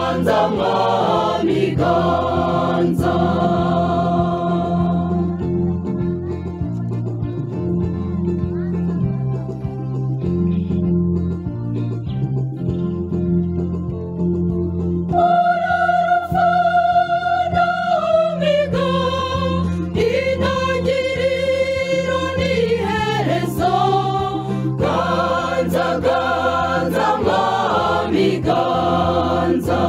ganza mwami ganza. Ganza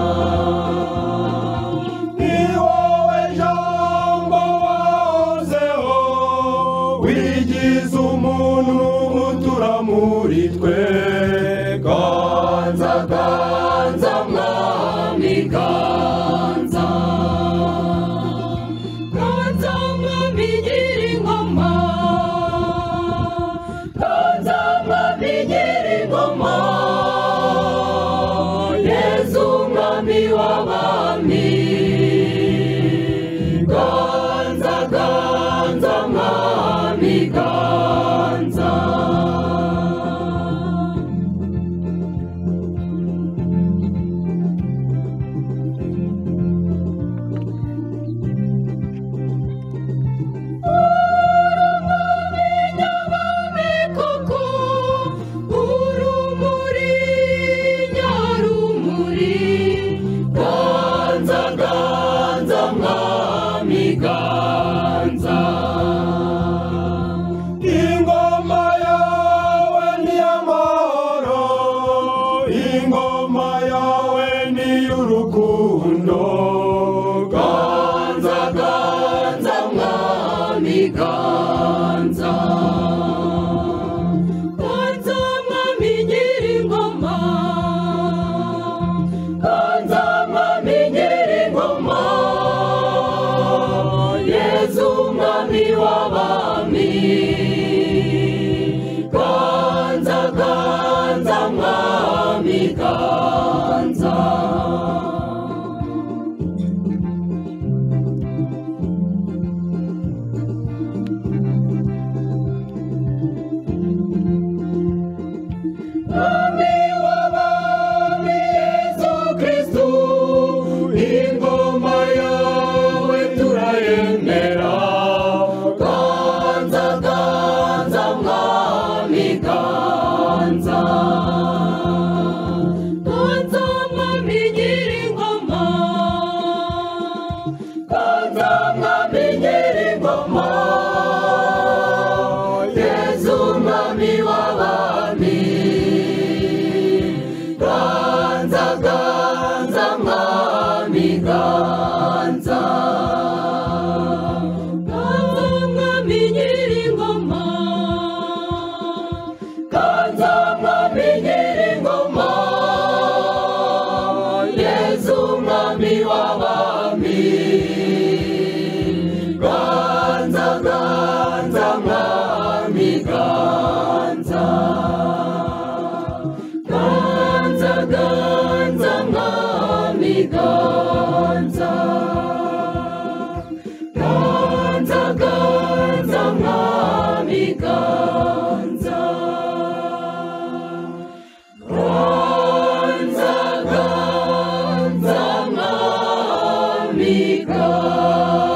ni wowe jambo wahozeho wigize umuntu utura muri twe. Ganza ganza mwami ganza, ganza mwami nyir'ingoma, ganza mwami nyir'ingoma, Yesu mwami w'abami. Ganza ganza mwami ganza. Ganza ingoma yawe ni amahoro, ingoma yawe ni urukundo. Ganza ganza mwami ganza, ganza mwami nyir'ingoma, ganza mwami nyir'ingoma, Yesu mwami w'abami. Ganza ganza mwami ganza. Mwami w'abami Yesu Kristu, ingoma yawe turayemera. Ganza ganza mwami ganza, ganza mwami nyir'ingoma, ganza mwami nyir'ingoma, Yesu mwami w'abami. Ganza ganza mwami ganza, ganza mwami nyir'ingoma, ganza mwami nyir'ingoma, Yesu mwami w'abami. Ganza ganza mwami ganza, ganza ganza mwami ganza, ganza ganza mwami ganza, ganza ganza mwami ganza.